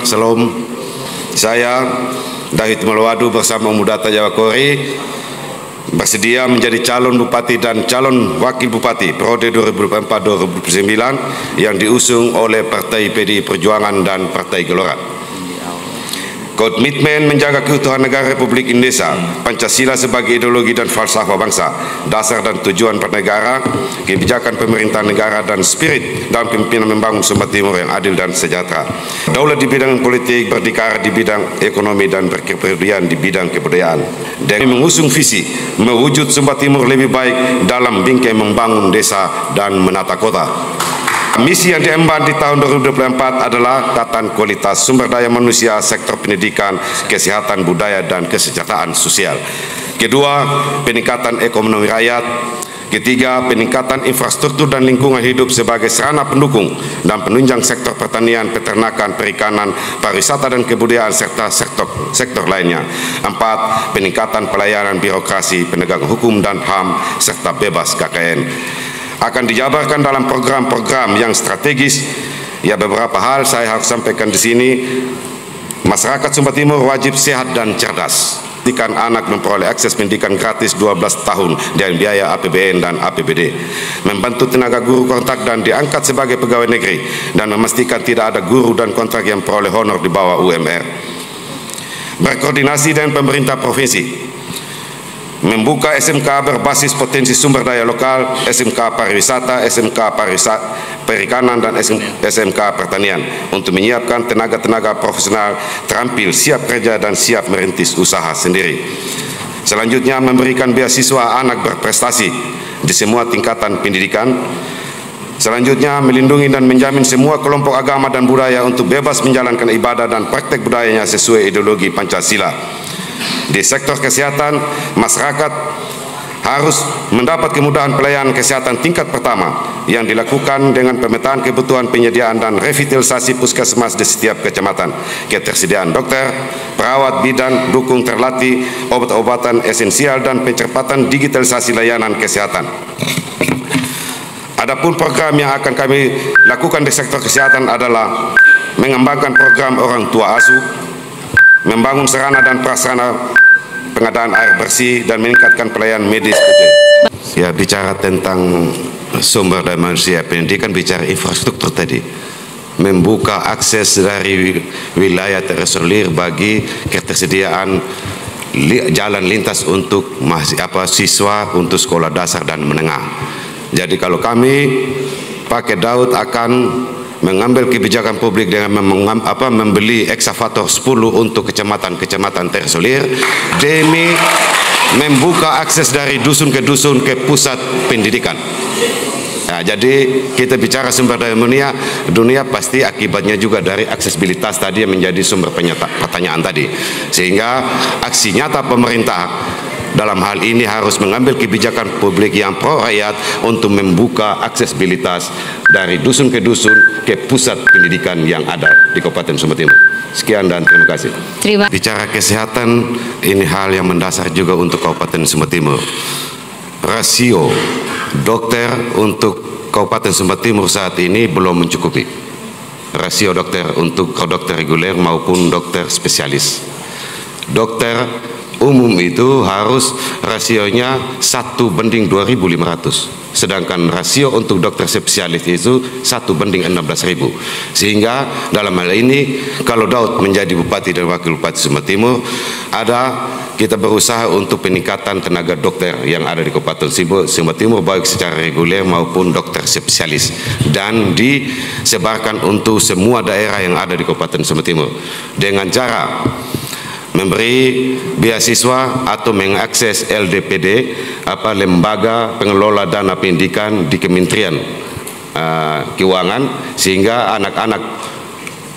Salam, saya Dahit Malwadu bersama Mudata Jawa Kori bersedia menjadi calon bupati dan calon wakil bupati periode 2024-2029 yang diusung oleh Partai PDI Perjuangan dan Partai Gelora. Komitmen menjaga keutuhan negara Republik Indonesia, Pancasila sebagai ideologi dan falsafah bangsa, dasar dan tujuan bernegara, kebijakan pemerintahan negara dan spirit dalam kepemimpinan membangun Sumba Timur yang adil dan sejahtera. Daulat di bidang politik, berdikar di bidang ekonomi dan berkepedulian di bidang kebudayaan. Dan mengusung visi mewujud Sumba Timur lebih baik dalam bingkai membangun desa dan menata kota. Misi yang diemban di tahun 2024 adalah tingkatan kualitas sumber daya manusia, sektor pendidikan, kesehatan, budaya, dan kesejahteraan sosial. Kedua, peningkatan ekonomi rakyat. Ketiga, peningkatan infrastruktur dan lingkungan hidup sebagai sarana pendukung dan penunjang sektor pertanian, peternakan, perikanan, pariwisata, dan kebudayaan, serta sektor lainnya. Empat, peningkatan pelayanan birokrasi, penegakan hukum dan HAM, serta bebas KKN. Akan dijabarkan dalam program-program yang strategis. Ya, beberapa hal saya harus sampaikan di sini. Masyarakat Sumba Timur wajib sehat dan cerdas. Pastikan anak memperoleh akses pendidikan gratis 12 tahun dengan biaya APBN dan APBD. Membantu tenaga guru kontrak dan diangkat sebagai pegawai negeri dan memastikan tidak ada guru dan kontrak yang peroleh honor di bawah UMR. Berkoordinasi dengan pemerintah provinsi. Membuka SMK berbasis potensi sumber daya lokal, SMK pariwisata, SMK perikanan, dan SMK pertanian untuk menyiapkan tenaga-tenaga profesional terampil, siap kerja, dan siap merintis usaha sendiri. Selanjutnya, memberikan beasiswa anak berprestasi di semua tingkatan pendidikan. Selanjutnya, melindungi dan menjamin semua kelompok agama dan budaya untuk bebas menjalankan ibadah dan praktek budayanya sesuai ideologi Pancasila. Di sektor kesehatan, masyarakat harus mendapat kemudahan pelayanan kesehatan tingkat pertama yang dilakukan dengan pemetaan kebutuhan penyediaan dan revitalisasi puskesmas di setiap kecamatan, ketersediaan dokter, perawat bidan, dukung terlatih, obat-obatan esensial, dan percepatan digitalisasi layanan kesehatan. Adapun program yang akan kami lakukan di sektor kesehatan adalah mengembangkan program orang tua asuh, membangun sarana dan prasarana pengadaan air bersih, dan meningkatkan pelayanan medis. Ya, bicara tentang sumber daya manusia pendidikan, bicara infrastruktur tadi, membuka akses dari wilayah terisolir bagi ketersediaan jalan lintas untuk siswa untuk sekolah dasar dan menengah. Jadi kalau kami pakai Daud akan mengambil kebijakan publik dengan membeli eksavator 10 untuk kecamatan-kecamatan terisolir demi membuka akses dari dusun ke dusun ke pusat pendidikan. Nah, jadi kita bicara sumber daya dunia pasti akibatnya juga dari aksesibilitas tadi yang menjadi sumber pertanyaan tadi. Sehingga aksi nyata pemerintah dalam hal ini harus mengambil kebijakan publik yang pro rakyat untuk membuka aksesibilitas dari dusun ke dusun ke pusat pendidikan yang ada di Kabupaten Sumba Timur. Sekian dan terima kasih. Bicara kesehatan, ini hal yang mendasar juga untuk Kabupaten Sumba Timur. Rasio dokter untuk Kabupaten Sumba Timur saat ini belum mencukupi. Rasio dokter untuk dokter reguler maupun dokter spesialis. Dokter umum itu harus rasionya 1:2.500, sedangkan rasio untuk dokter spesialis itu 1:16.000. Sehingga dalam hal ini kalau Daud menjadi bupati dan wakil bupati Sumba Timur, kita berusaha untuk peningkatan tenaga dokter yang ada di Kabupaten Sumba Timur baik secara reguler maupun dokter spesialis, dan disebarkan untuk semua daerah yang ada di Kabupaten Sumba Timur dengan cara memberi beasiswa atau mengakses LDPD, lembaga pengelola dana pendidikan di Kementerian Keuangan, sehingga anak-anak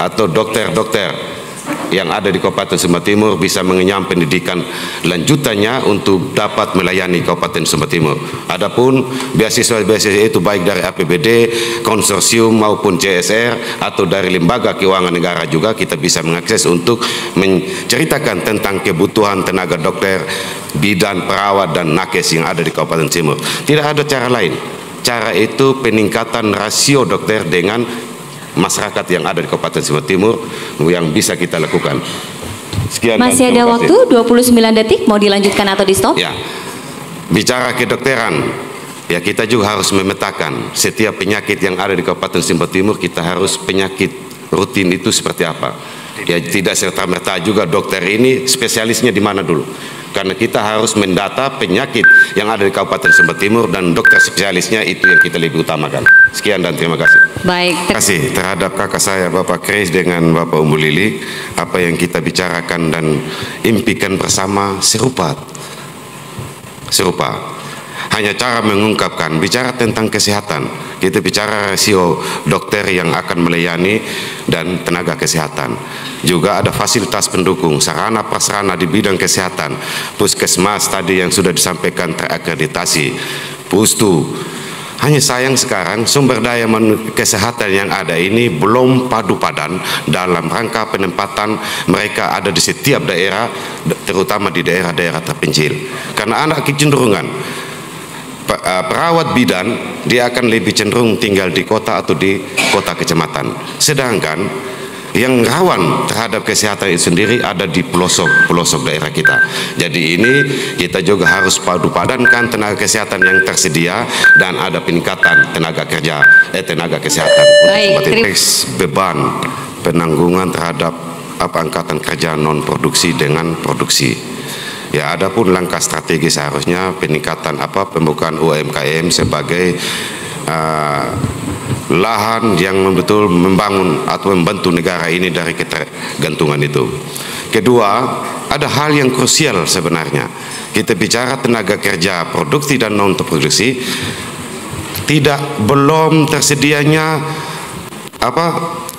atau dokter-dokter yang ada di Kabupaten Sumba Timur bisa mengenyam pendidikan lanjutannya untuk dapat melayani Kabupaten Sumba Timur. Adapun beasiswa-beasiswa itu baik dari APBD, konsorsium maupun CSR atau dari lembaga keuangan negara juga kita bisa mengakses untuk menceritakan tentang kebutuhan tenaga dokter, bidan, perawat, dan nakes yang ada di Kabupaten Timur. Tidak ada cara lain. Cara itu peningkatan rasio dokter dengan masyarakat yang ada di Kabupaten Sumba Timur yang bisa kita lakukan. Sekian. Masih ada waktu 29 detik, mau dilanjutkan atau di stop? Ya, bicara kedokteran, ya kita juga harus memetakan setiap penyakit yang ada di Kabupaten Sumba Timur, kita harus penyakit rutin itu seperti apa. Ya tidak serta-merta juga dokter ini spesialisnya di mana dulu. Karena kita harus mendata penyakit yang ada di Kabupaten Sumba Timur dan dokter spesialisnya itu yang kita lebih utamakan. Sekian dan terima kasih. Baik. Terima kasih terhadap kakak saya Bapak Kris dengan Bapak Umbu Lili. Apa yang kita bicarakan dan impikan bersama serupa. Hanya cara mengungkapkan, bicara tentang kesehatan, kita bicara rasio dokter yang akan melayani dan tenaga kesehatan. Juga ada fasilitas pendukung, sarana prasarana di bidang kesehatan, puskesmas tadi yang sudah disampaikan terakreditasi, pustu. Hanya sayang sekarang sumber daya kesehatan yang ada ini belum padu padan dalam rangka penempatan mereka ada di setiap daerah, terutama di daerah-daerah terpencil. Karena anak kecenderungan perawat bidan dia akan lebih cenderung tinggal di kota atau di kota kecamatan, sedangkan yang rawan terhadap kesehatan itu sendiri ada di pelosok daerah kita. Jadi ini kita juga harus padu padankan tenaga kesehatan yang tersedia dan ada peningkatan tenaga kesehatan. Baik, beban penanggungan terhadap angkatan kerja non produksi dengan produksi. Ya, adapun langkah strategi seharusnya peningkatan pembukaan UMKM sebagai lahan yang betul membangun atau membantu negara ini dari ketergantungan itu. Kedua, ada hal yang krusial sebenarnya. Kita bicara tenaga kerja produksi dan non produksi, belum tersedianya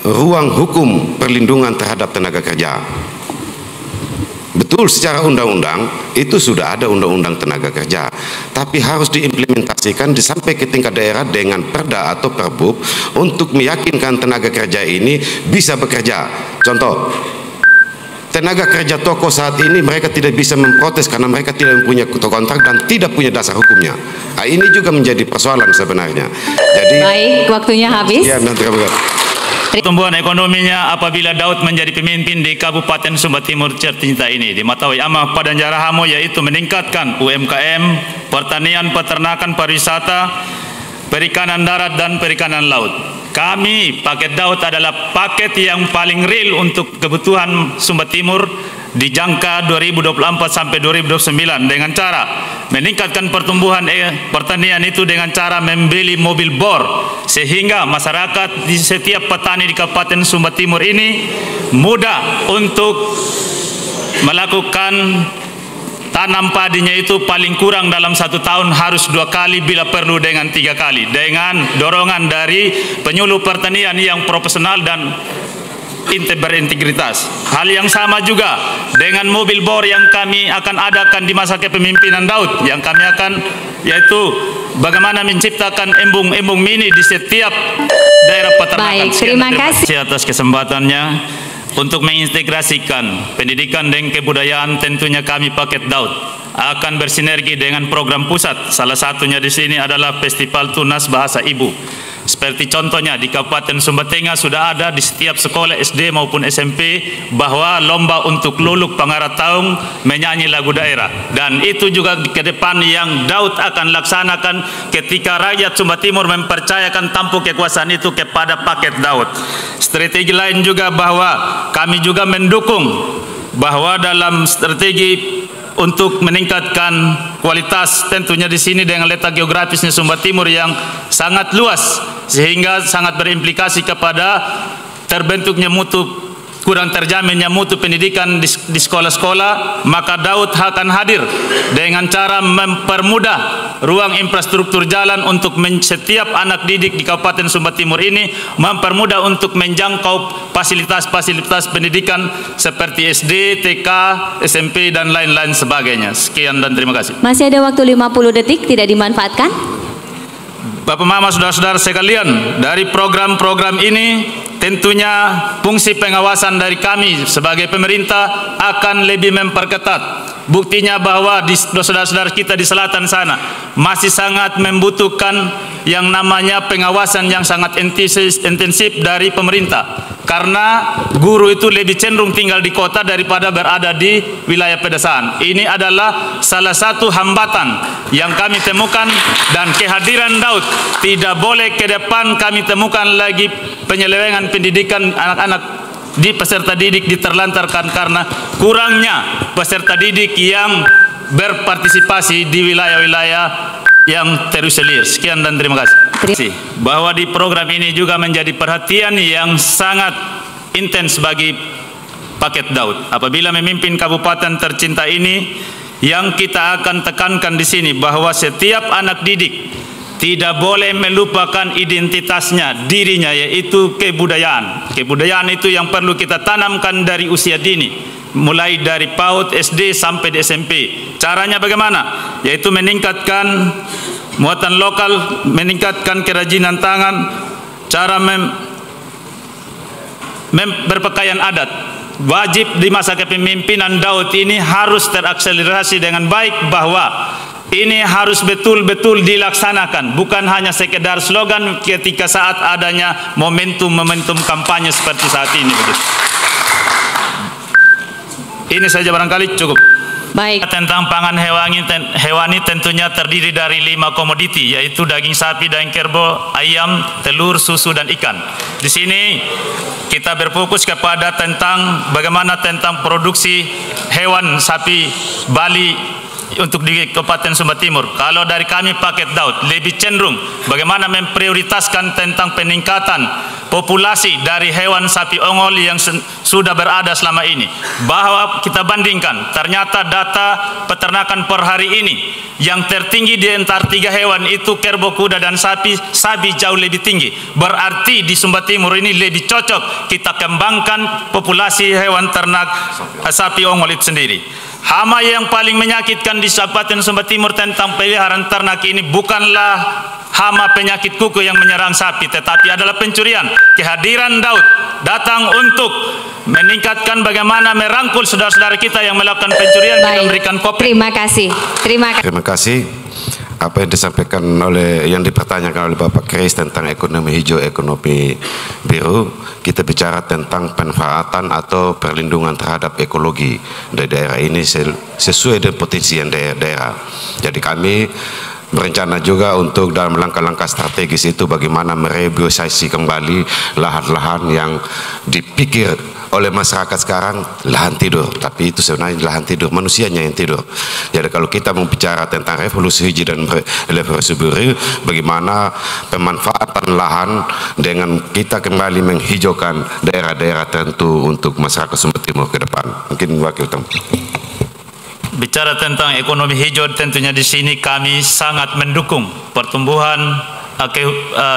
ruang hukum perlindungan terhadap tenaga kerja. Betul, secara undang-undang itu sudah ada undang-undang tenaga kerja, tapi harus diimplementasikan sampai ke tingkat daerah dengan perda atau perbub untuk meyakinkan tenaga kerja ini bisa bekerja. Contoh, tenaga kerja toko saat ini mereka tidak bisa memprotes karena mereka tidak mempunyai kontrak dan tidak punya dasar hukumnya. Nah, ini juga menjadi persoalan sebenarnya. Jadi, baik, waktunya habis. Ya, terima kasih. Pertumbuhan ekonominya apabila Daud menjadi pemimpin di Kabupaten Sumba Timur tercinta ini dimataui amah pada Jarahamu, yaitu meningkatkan UMKM, pertanian, peternakan, pariwisata, perikanan darat dan perikanan laut. Kami paket Daud adalah paket yang paling real untuk kebutuhan Sumba Timur di jangka 2024 sampai 2029 dengan cara meningkatkan pertumbuhan pertanian itu dengan cara membeli mobil bor sehingga masyarakat di setiap petani di Kabupaten Sumba Timur ini mudah untuk melakukan tanam padinya itu paling kurang dalam 1 tahun harus 2 kali bila perlu dengan 3 kali dengan dorongan dari penyuluh pertanian yang profesional dan berintegritas. Hal yang sama juga dengan mobil bor yang kami akan adakan di masa kepemimpinan Daud, yang kami akan yaitu bagaimana menciptakan embung-embung mini di setiap daerah peternakan. Baik, terima kasih atas kesempatannya untuk mengintegrasikan pendidikan dan kebudayaan. Tentunya kami paket Daud akan bersinergi dengan program pusat. Salah satunya di sini adalah Festival Tunas Bahasa Ibu. Seperti contohnya di Kabupaten Sumba Tengah sudah ada di setiap sekolah SD maupun SMP bahwa lomba untuk luluk Pangarataung menyanyi lagu daerah, dan itu juga ke depan yang Daud akan laksanakan ketika rakyat Sumba Timur mempercayakan tampuk kekuasaan itu kepada paket Daud. Strategi lain juga bahwa kami juga mendukung bahwa dalam strategi untuk meningkatkan kualitas, tentunya di sini dengan letak geografisnya Sumba Timur yang sangat luas sehingga sangat berimplikasi kepada terbentuknya kurang terjaminnya mutu pendidikan di sekolah-sekolah, maka Daud akan hadir dengan cara mempermudah ruang infrastruktur jalan untuk setiap anak didik di Kabupaten Sumba Timur ini mempermudah untuk menjangkau fasilitas-fasilitas pendidikan seperti SD, TK, SMP dan lain-lain sebagainya. Sekian dan terima kasih. Masih ada waktu 50 detik, tidak dimanfaatkan. Bapak Mama, saudara-saudara sekalian, dari program-program ini tentunya fungsi pengawasan dari kami sebagai pemerintah akan lebih memperketat. Buktinya bahwa di saudara-saudara kita di selatan sana masih sangat membutuhkan yang namanya pengawasan yang sangat intensif dari pemerintah. Karena guru itu lebih cenderung tinggal di kota daripada berada di wilayah pedesaan. Ini adalah salah satu hambatan yang kami temukan, dan kehadiran Daud tidak boleh ke depan kami temukan lagi penyelewengan pendidikan anak-anak di peserta didik diterlantarkan karena kurangnya peserta didik yang berpartisipasi di wilayah-wilayah yang terisolir. Sekian dan terima kasih. Bahwa di program ini juga menjadi perhatian yang sangat intens bagi paket Daud. Apabila memimpin kabupaten tercinta ini, yang kita akan tekankan di sini bahwa setiap anak didik tidak boleh melupakan identitasnya, dirinya, yaitu kebudayaan. Kebudayaan itu yang perlu kita tanamkan dari usia dini, mulai dari PAUD, SD sampai di SMP. Caranya bagaimana? Yaitu meningkatkan muatan lokal, meningkatkan kerajinan tangan, cara berpakaian adat. Wajib di masa kepemimpinan Daud ini harus terakselerasi dengan baik, bahwa ini harus betul-betul dilaksanakan, bukan hanya sekedar slogan ketika saat adanya momentum-momentum kampanye seperti saat ini. Ini saja barangkali cukup. Baik. Tentang pangan hewani tentunya terdiri dari 5 komoditi, yaitu daging sapi, daging kerbau, ayam, telur, susu, dan ikan. Di sini kita berfokus kepada tentang bagaimana tentang produksi hewan sapi Bali untuk di Kabupaten Sumba Timur. Kalau dari kami paket Daud lebih cenderung bagaimana memprioritaskan tentang peningkatan populasi dari hewan sapi ongol yang sudah berada selama ini. Bahwa kita bandingkan, ternyata data peternakan per hari ini yang tertinggi di antara 3 hewan itu kerbau, kuda, dan sapi jauh lebih tinggi. Berarti di Sumba Timur ini lebih cocok kita kembangkan populasi hewan ternak sapi ongol itu sendiri. Hama yang paling menyakitkan di Kabupaten Sumba Timur tentang peliharaan ternak ini bukanlah hama penyakit kuku yang menyerang sapi, tetapi adalah pencurian. Kehadiran Daud datang untuk meningkatkan bagaimana merangkul saudara-saudara kita yang melakukan pencurian dan memberikan kopi. Terima kasih. Terima kasih. Apa yang disampaikan yang dipertanyakan oleh Bapak Kris tentang ekonomi hijau, ekonomi biru, kita bicara tentang pemanfaatan atau perlindungan terhadap ekologi dari daerah ini sesuai dengan potensi yang daerah. Jadi kami berencana juga untuk dalam langkah-langkah strategis itu bagaimana merevitalisasi kembali lahan-lahan yang dipikir oleh masyarakat sekarang lahan tidur, tapi itu sebenarnya lahan tidur manusianya yang tidur. Jadi kalau kita mau bicara tentang revolusi hijau dan revolusi biru, bagaimana pemanfaatan lahan dengan kita kembali menghijaukan daerah-daerah tertentu untuk masyarakat Sumba Timur ke depan. Mungkin Wakil Tem. Bicara tentang ekonomi hijau, tentunya di sini kami sangat mendukung pertumbuhan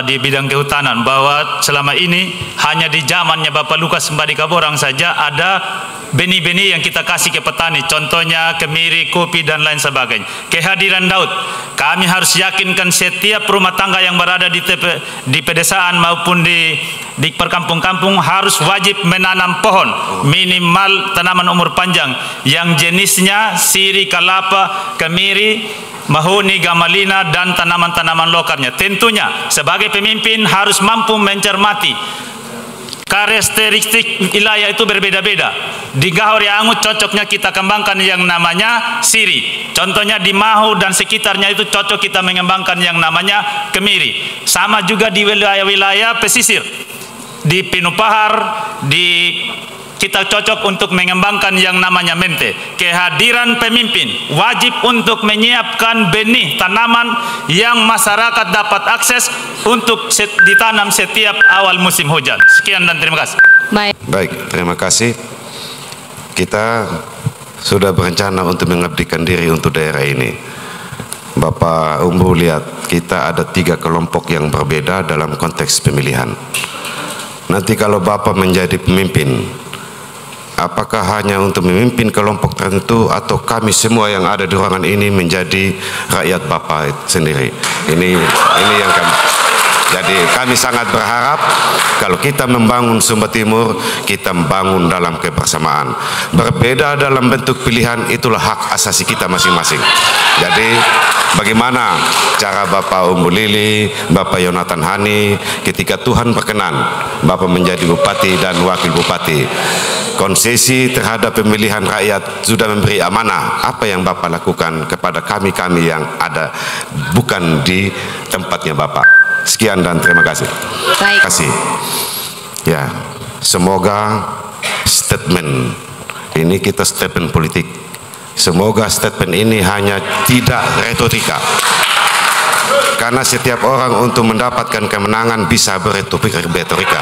di bidang kehutanan, bahwa selama ini hanya di zamannya Bapak Lukas Sembadi Kaborang saja ada benih-benih yang kita kasih ke petani, contohnya kemiri, kopi, dan lain sebagainya. Kehadiran Daud, kami harus yakinkan setiap rumah tangga yang berada di pedesaan maupun di perkampung-kampung harus wajib menanam pohon, minimal tanaman umur panjang yang jenisnya siri, kalapa, kemiri, mahoni, gamalina, dan tanaman-tanaman lokalnya. Tentunya sebagai pemimpin harus mampu mencermati karakteristik wilayah itu berbeda-beda. Di Gahori Angut cocoknya kita kembangkan yang namanya siri. Contohnya di Mahu dan sekitarnya itu cocok kita mengembangkan yang namanya kemiri. Sama juga di wilayah-wilayah pesisir. Di Pinupahar, kita cocok untuk mengembangkan yang namanya mente. Kehadiran pemimpin wajib untuk menyiapkan benih tanaman yang masyarakat dapat akses untuk ditanam setiap awal musim hujan. Sekian dan terima kasih. Baik, terima kasih. Kita sudah berencana untuk mengabdikan diri untuk daerah ini. Bapak Umbu lihat, kita ada 3 kelompok yang berbeda dalam konteks pemilihan. Nanti kalau Bapak menjadi pemimpin, apakah hanya untuk memimpin kelompok tertentu atau kami semua yang ada di ruangan ini menjadi rakyat Bapak sendiri. Ini yang kami. Jadi kami sangat berharap kalau kita membangun Sumba Timur, kita membangun dalam kebersamaan. Berbeda dalam bentuk pilihan, itulah hak asasi kita masing-masing. Jadi bagaimana cara Bapak Umbu Lili, Bapak Yonatan Hani, ketika Tuhan berkenan Bapak menjadi bupati dan wakil bupati, konsesi terhadap pemilihan rakyat sudah memberi amanah. Apa yang Bapak lakukan kepada kami-kami yang ada bukan di tempatnya Bapak. Sekian dan terima kasih. Baik. Terima kasih. Ya, semoga statement ini kita statement politik. Semoga statement ini hanya tidak retorika. Karena setiap orang untuk mendapatkan kemenangan bisa berretorika.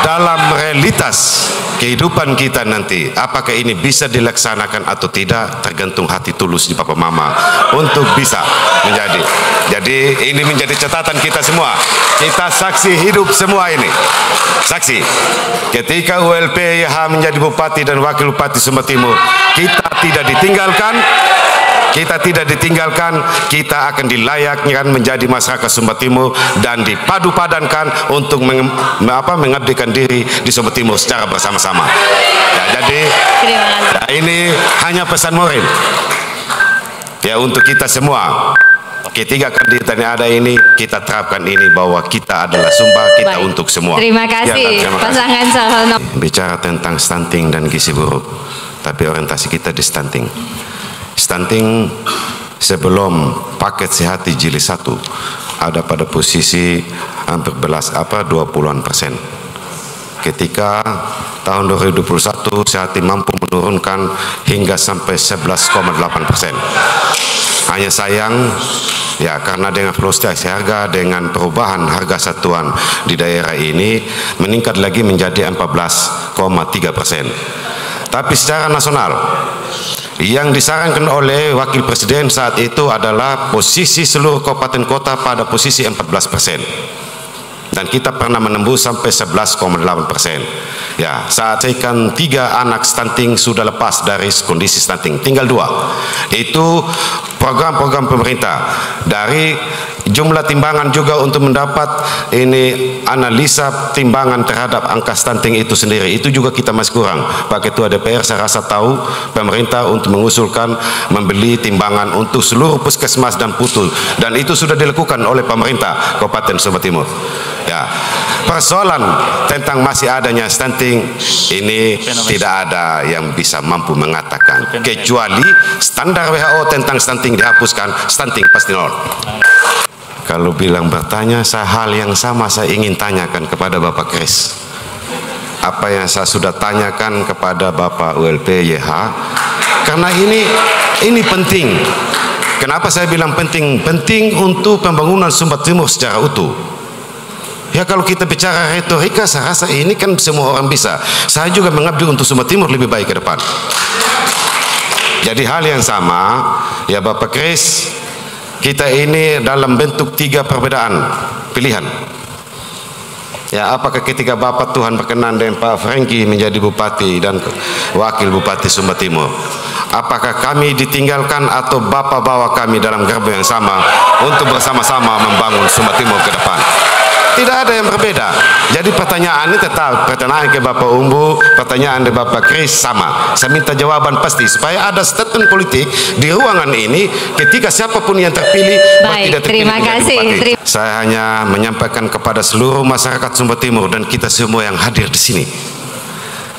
Dalam realitas kehidupan kita nanti, apakah ini bisa dilaksanakan atau tidak tergantung hati tulus di Papa Mama untuk bisa menjadi. Jadi ini menjadi catatan kita semua. Kita saksi hidup semua ini. Saksi. Ketika ULP YH menjadi bupati dan wakil bupati Sumba Timur, kita tidak ditinggalkan. Kita tidak ditinggalkan, kita akan dilayakkan menjadi masyarakat Sumba Timur dan dipadu-padankan untuk mengabdikan diri di Sumba Timur secara bersama-sama. Ya, jadi ini hanya pesan moral ya untuk kita semua. Ketiga kandidat yang ada ini, kita terapkan ini bahwa kita adalah Sumba, kita Baik. untuk semua. Terima kasih, ya, pasangan calon. Bicara tentang stunting dan gizi buruk, tapi orientasi kita di stunting. Stunting sebelum paket sehat jilid 1 ada pada posisi hampir 20-an%. Ketika tahun 2021 Sehati mampu menurunkan hingga sampai 11,8%. Hanya sayang ya karena dengan fluktuasi harga, dengan perubahan harga satuan di daerah ini meningkat lagi menjadi 14,3%. Tapi secara nasional yang disarankan oleh Wakil Presiden saat itu adalah posisi seluruh kabupaten kota pada posisi 14%. Dan kita pernah menembus sampai 11,8%. Ya, saat saya kan 3 anak stunting sudah lepas dari kondisi stunting, tinggal 2. Itu program-program pemerintah. Dari jumlah timbangan juga untuk mendapat ini analisa timbangan terhadap angka stunting itu sendiri. Itu juga kita masih kurang. Pak Ketua DPR saya rasa tahu pemerintah untuk mengusulkan membeli timbangan untuk seluruh puskesmas dan putul. Dan itu sudah dilakukan oleh pemerintah Kabupaten Sumba Timur. Ya, persoalan tentang masih adanya stunting ini tidak ada yang bisa mampu mengatakan kecuali standar WHO tentang stunting dihapuskan, stunting pasti nol. Kalau bilang bertanya, hal yang sama saya ingin tanyakan kepada Bapak Kris. Apa yang saya sudah tanyakan kepada Bapak ULP YH, karena ini penting. Kenapa saya bilang penting? Penting untuk pembangunan Sumba Timur secara utuh. Ya kalau kita bicara retorika, saya rasa ini kan semua orang bisa. Saya juga mengabdi untuk Sumba Timur lebih baik ke depan. Jadi hal yang sama, ya Bapak Kris, kita ini dalam bentuk 3 perbedaan pilihan. Ya, apakah ketika Bapak Tuhan berkenan dengan Pak Franky menjadi bupati dan wakil bupati Sumba Timur, apakah kami ditinggalkan atau Bapak bawa kami dalam gerbong yang sama untuk bersama-sama membangun Sumba Timur ke depan? Tidak ada yang berbeda. Jadi pertanyaan ini tetap pertanyaan ke Bapak Umbu, pertanyaan dari Bapak Kris sama. Saya minta jawaban pasti supaya ada statement politik di ruangan ini ketika siapapun yang terpilih. Baik, terima kasih. Saya hanya menyampaikan kepada seluruh masyarakat Sumba Timur dan kita semua yang hadir di sini.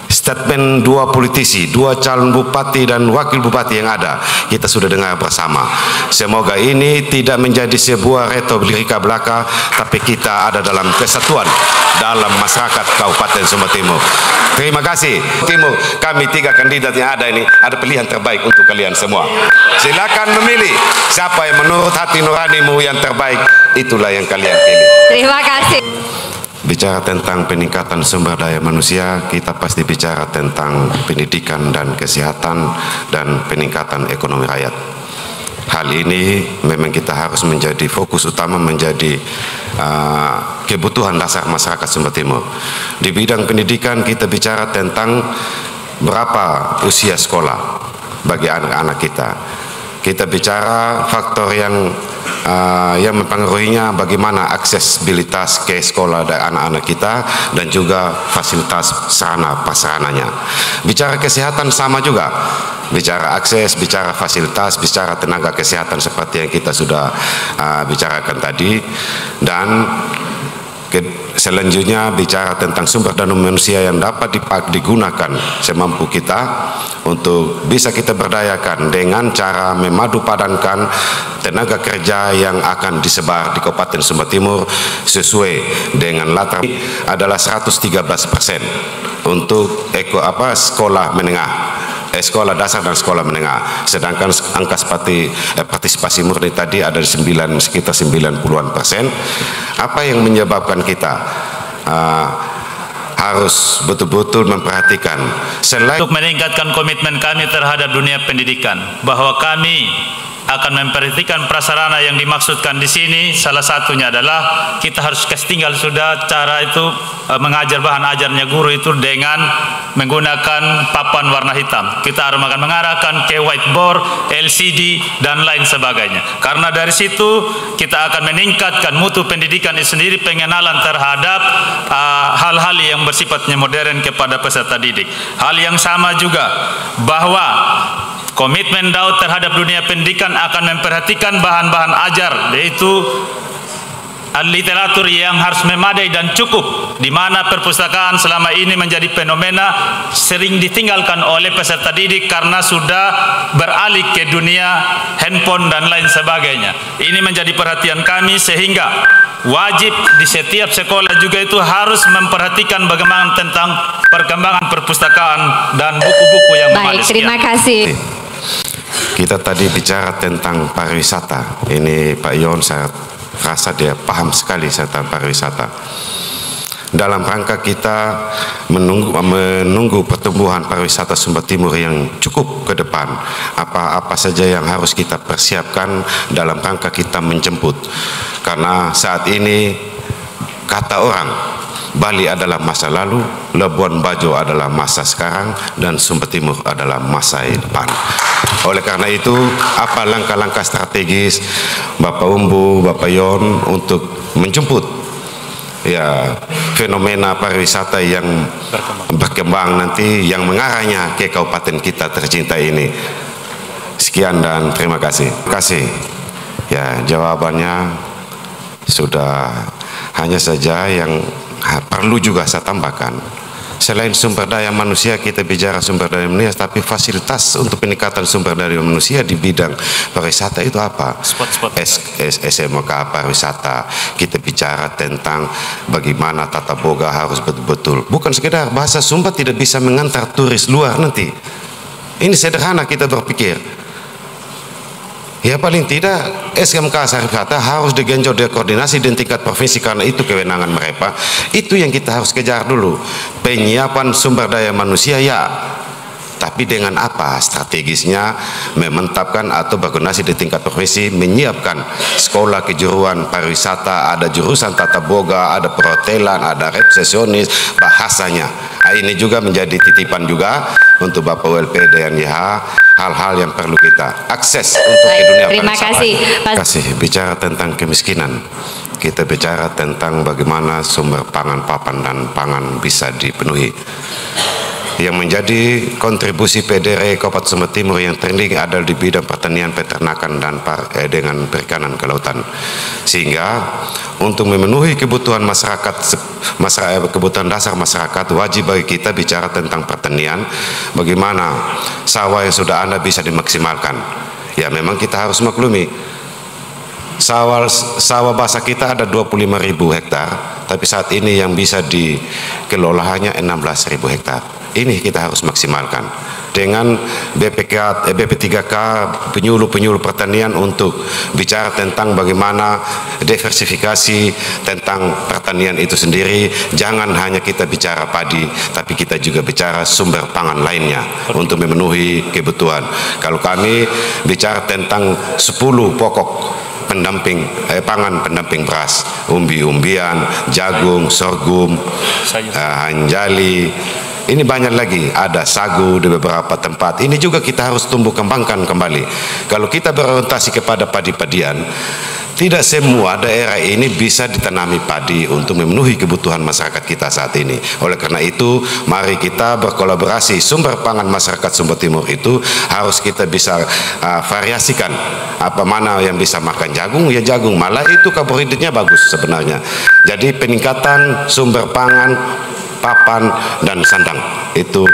Statement 2 politisi, 2 calon bupati dan wakil bupati yang ada, kita sudah dengar bersama. Semoga ini tidak menjadi sebuah retorika belaka, tapi kita ada dalam kesatuan dalam masyarakat Kabupaten Sumba Timur. Terima kasih. Timur, kami 3 kandidat yang ada ini, ada pilihan terbaik untuk kalian semua. Silakan memilih siapa yang menurut hati nuranimu yang terbaik, itulah yang kalian pilih. Terima kasih. Bicara tentang peningkatan sumber daya manusia, kita pasti bicara tentang pendidikan dan kesehatan dan peningkatan ekonomi rakyat. Hal ini memang kita harus menjadi fokus utama, menjadi kebutuhan dasar masyarakat Sumba Timur. Di bidang pendidikan kita bicara tentang berapa usia sekolah bagi anak-anak kita. Kita bicara faktor yang mempengaruhinya bagaimana aksesibilitas ke sekolah dari anak-anak kita dan juga fasilitas sarana prasarananya. Bicara kesehatan sama juga. Bicara akses, bicara fasilitas, bicara tenaga kesehatan seperti yang kita sudah bicarakan tadi, dan selanjutnya bicara tentang sumber daya manusia yang dapat digunakan semampu kita untuk bisa kita berdayakan dengan cara memadu padankan tenaga kerja yang akan disebar di Kabupaten Sumba Timur sesuai dengan latar adalah 113% untuk sekolah menengah, sekolah dasar dan sekolah menengah, sedangkan angka partisipasi murni tadi ada sekitar 90-an%. Apa yang menyebabkan kita harus betul-betul memperhatikan selain untuk meningkatkan komitmen kami terhadap dunia pendidikan, bahwa kami akan memperhatikan prasarana yang dimaksudkan di sini. Salah satunya adalah kita harus tinggal sudah cara itu mengajar, bahan ajarnya guru itu dengan menggunakan papan warna hitam. Kita akan mengarahkan ke whiteboard, LCD dan lain sebagainya. Karena dari situ kita akan meningkatkan mutu pendidikan itu sendiri, pengenalan terhadap hal-hal yang bersifatnya modern kepada peserta didik. Hal yang sama juga bahwa komitmen Daud terhadap dunia pendidikan akan memperhatikan bahan-bahan ajar, yaitu literatur yang harus memadai dan cukup, di mana perpustakaan selama ini menjadi fenomena sering ditinggalkan oleh peserta didik karena sudah beralih ke dunia handphone dan lain sebagainya. Ini menjadi perhatian kami, sehingga wajib di setiap sekolah juga itu harus memperhatikan bagaimana tentang perkembangan perpustakaan dan buku-buku yang memadai. Baik, terima kasih. Kita tadi bicara tentang pariwisata. Ini Pak Yon, saya rasa dia paham sekali tentang pariwisata. Dalam rangka kita menunggu pertumbuhan pariwisata Sumba Timur yang cukup ke depan, apa saja yang harus kita persiapkan dalam rangka kita menjemput. Karena saat ini kata orang, Bali adalah masa lalu, Labuan Bajo adalah masa sekarang, dan Sumba Timur adalah masa depan. Oleh karena itu, apa langkah-langkah strategis Bapak Umbu, Bapak Yon untuk menjemput fenomena pariwisata yang berkembang nanti, yang mengarahnya ke kabupaten kita tercinta ini. Sekian dan terima kasih. Terima kasih. Ya, jawabannya sudah, hanya saja yang perlu juga saya tambahkan, selain sumber daya manusia, kita bicara sumber daya manusia, tapi fasilitas untuk peningkatan sumber daya manusia di bidang pariwisata itu apa? SMK pariwisata, kita bicara tentang bagaimana tata boga harus betul-betul, bukan sekedar bahasa Sumba tidak bisa mengantar turis luar nanti. Ini sederhana kita berpikir. Ya paling tidak SMK pariwisata harus digenjot, koordinasi di tingkat provinsi, karena itu kewenangan mereka. Itu yang kita harus kejar dulu. Penyiapan sumber daya manusia ya, tapi dengan apa strategisnya, mementapkan atau berkoordinasi di tingkat provinsi, menyiapkan sekolah kejuruan pariwisata, ada jurusan tata boga, ada perhotelan, ada resepsionis, bahasanya. Ini juga menjadi titipan juga untuk Bapak WLP dan YH, hal-hal yang perlu kita akses untuk ke dunia terima kasih. Bicara tentang kemiskinan, kita bicara tentang bagaimana sumber pangan, papan dan pangan bisa dipenuhi. Yang menjadi kontribusi PDRI Kabupaten Sumba Timur yang tertinggi adalah di bidang pertanian, peternakan dan dengan perikanan kelautan. Sehingga untuk memenuhi kebutuhan masyarakat, kebutuhan dasar masyarakat, wajib bagi kita bicara tentang pertanian, bagaimana sawah yang sudah ada bisa dimaksimalkan. Ya memang kita harus maklumi, sawah basah kita ada 25.000 hektar, tapi saat ini yang bisa dikelola hanya 16.000 hektar. Ini kita harus maksimalkan. dengan BP3K penyuluh-penyuluh pertanian untuk bicara tentang bagaimana diversifikasi tentang pertanian itu sendiri. Jangan hanya kita bicara padi, tapi kita juga bicara sumber pangan lainnya untuk memenuhi kebutuhan. Kalau kami bicara tentang 10 pokok pendamping pangan pendamping beras, umbi-umbian, jagung, sorghum, hanjali. Ini banyak lagi, ada sagu di beberapa tempat. Ini juga kita harus tumbuh kembangkan kembali. Kalau kita berorientasi kepada padi-padian, tidak semua daerah ini bisa ditanami padi untuk memenuhi kebutuhan masyarakat kita saat ini. Oleh karena itu, mari kita berkolaborasi. Sumber pangan masyarakat Sumba Timur itu harus kita bisa variasikan. Apa mana yang bisa makan jagung, ya jagung. Malah itu karbohidratnya bagus sebenarnya. Jadi peningkatan sumber pangan, papan dan sandang itu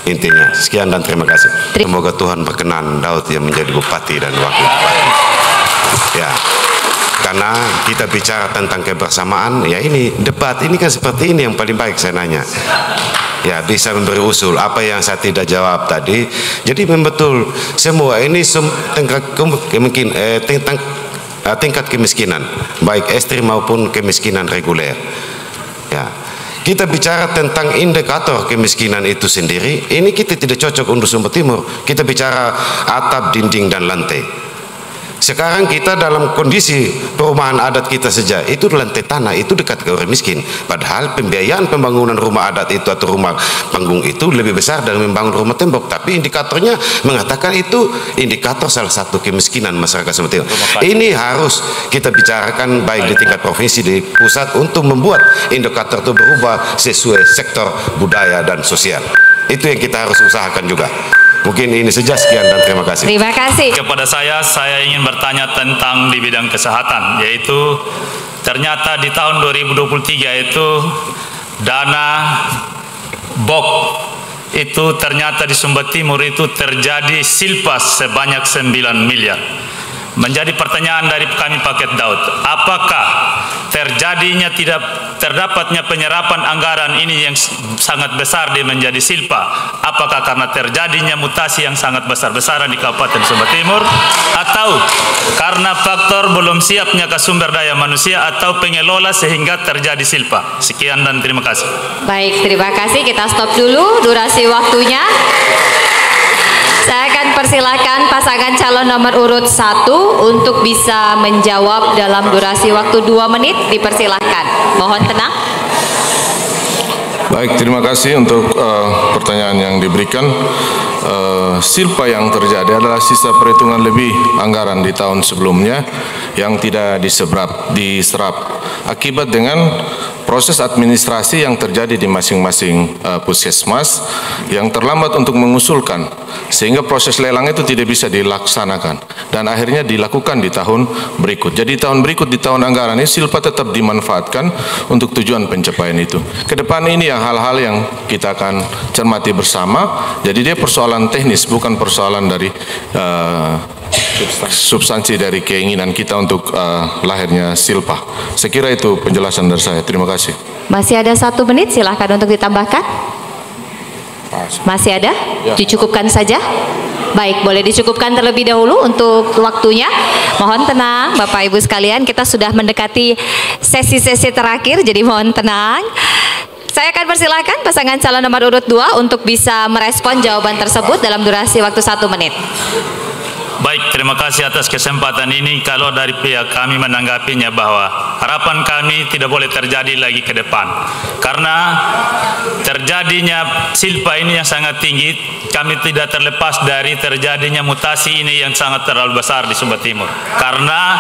intinya. Sekian dan terima kasih. Semoga Tuhan berkenan Daud yang menjadi bupati dan wakil bupati. Ya, karena kita bicara tentang kebersamaan, ya ini debat ini kan seperti ini yang paling baik saya nanya. Ya, bisa memberi usul apa yang saya tidak jawab tadi. Jadi membetul semua ini tingkat kemiskinan, baik ekstrim maupun kemiskinan reguler. Ya. Kita bicara tentang indikator kemiskinan itu sendiri, ini kita tidak cocok untuk Sumba Timur. Kita bicara atap, dinding, dan lantai. Sekarang kita dalam kondisi perumahan adat kita saja, itu lantai tanah, itu dekat ke orang miskin. Padahal pembiayaan pembangunan rumah adat itu atau rumah panggung itu lebih besar dari membangun rumah tembok. Tapi indikatornya mengatakan itu indikator salah satu kemiskinan masyarakat Sumba Timur. Ini harus kita bicarakan baik di tingkat provinsi, di pusat, untuk membuat indikator itu berubah sesuai sektor budaya dan sosial. Itu yang kita harus usahakan juga. Mungkin ini saja, sekian dan terima kasih. Terima kasih. Kepada saya ingin bertanya tentang di bidang kesehatan, yaitu ternyata di tahun 2023 itu dana BOK itu ternyata di Sumba Timur itu terjadi silpas sebanyak 9 miliar. Menjadi pertanyaan dari kami paket Daud, apakah terdapatnya penyerapan anggaran ini yang sangat besar dia menjadi silpa? Apakah karena terjadinya mutasi yang sangat besar-besaran di Kabupaten Sumba Timur, atau karena faktor belum siapnya ke sumber daya manusia atau pengelola sehingga terjadi silpa? Sekian dan terima kasih. Baik, terima kasih. Kita stop dulu durasi waktunya. Saya akan persilakan pasangan calon nomor urut 1 untuk bisa menjawab dalam durasi waktu 2 menit. Dipersilahkan. Mohon tenang. Baik, terima kasih untuk pertanyaan yang diberikan. Silpa yang terjadi adalah sisa perhitungan lebih anggaran di tahun sebelumnya yang tidak diserap akibat dengan proses administrasi yang terjadi di masing-masing puskesmas yang terlambat untuk mengusulkan, sehingga proses lelang itu tidak bisa dilaksanakan dan akhirnya dilakukan di tahun berikut. Jadi tahun berikut, di tahun anggaran ini silpa tetap dimanfaatkan untuk tujuan pencapaian itu. Kedepan ini yang hal-hal yang kita akan cermati bersama. Jadi dia persoalan teknis, bukan persoalan dari substansi dari keinginan kita untuk lahirnya silpa. Saya kira itu penjelasan dari saya. Terima kasih. Masih ada 1 menit, silahkan untuk ditambahkan. Masih ada? Ya. Dicukupkan saja. Baik, boleh dicukupkan terlebih dahulu untuk waktunya. Mohon tenang Bapak Ibu sekalian, kita sudah mendekati sesi-sesi terakhir, jadi mohon tenang. Saya akan persilakan pasangan calon nomor urut 2 untuk bisa merespon jawaban tersebut dalam durasi waktu 1 menit. Baik, terima kasih atas kesempatan ini. Kalau dari pihak kami menanggapinya bahwa harapan kami tidak boleh terjadi lagi ke depan. Karena terjadinya silpa ini yang sangat tinggi, kami tidak terlepas dari terjadinya mutasi ini yang sangat terlalu besar di Sumba Timur. Karena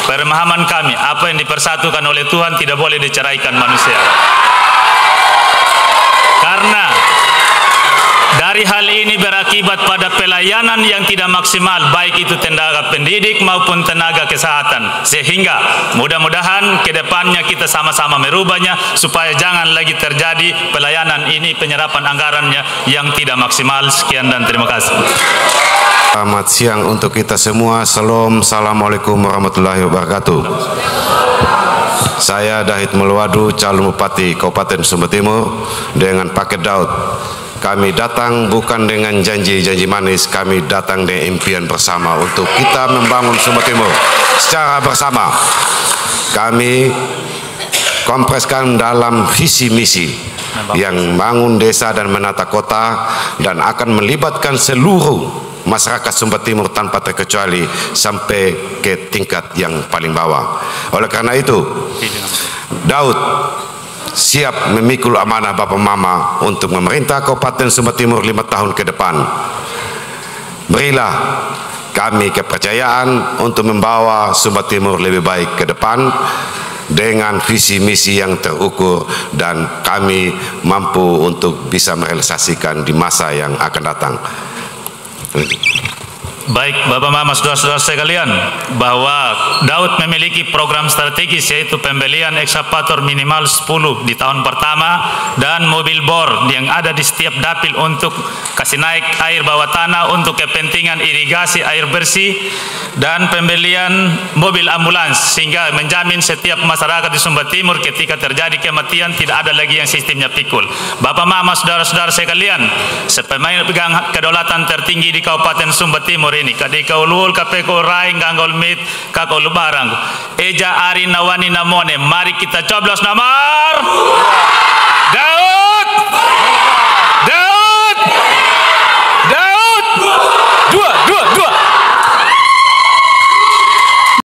pemahaman kami, apa yang dipersatukan oleh Tuhan tidak boleh diceraikan manusia. Karena dari hal ini berakibat pada pelayanan yang tidak maksimal, baik itu tenaga pendidik maupun tenaga kesehatan. Sehingga mudah-mudahan ke depannya kita sama-sama merubahnya supaya jangan lagi terjadi pelayanan ini, penyerapan anggarannya yang tidak maksimal. Sekian dan terima kasih. Selamat siang untuk kita semua. Assalamualaikum warahmatullahi wabarakatuh. Saya Dahit Meluadu, calon Bupati Kabupaten Sumba Timur dengan paket Daud kami datang bukan dengan janji-janji manis, kami datang dengan impian bersama untuk kita membangun Sumba Timur secara bersama. Kami kompreskan dalam visi misi yang bangun desa dan menata kota dan akan melibatkan seluruh masyarakat Sumba Timur tanpa terkecuali sampai ke tingkat yang paling bawah. Oleh karena itu, Daud siap memikul amanah Bapak Mama untuk memerintah Kabupaten Sumba Timur 5 tahun ke depan. Berilah kami kepercayaan untuk membawa Sumba Timur lebih baik ke depan dengan visi misi yang terukur, dan kami mampu untuk bisa merealisasikan di masa yang akan datang. Baik, Bapak Mama, saudara-saudara sekalian, bahwa Daud memiliki program strategis yaitu pembelian ekskavator minimal 10 di tahun pertama dan mobil bor yang ada di setiap dapil untuk kasih naik air bawah tanah untuk kepentingan irigasi air bersih, dan pembelian mobil ambulans sehingga menjamin setiap masyarakat di Sumba Timur ketika terjadi kematian tidak ada lagi yang sistemnya pikul. Bapak Mama, saudara-saudara sekalian, pemegang kedaulatan tertinggi di Kabupaten Sumba Timur ini, kadika ulul kapeko raing ganggol mit kakol barang eja ari nawani namone, mari kita coblos nomor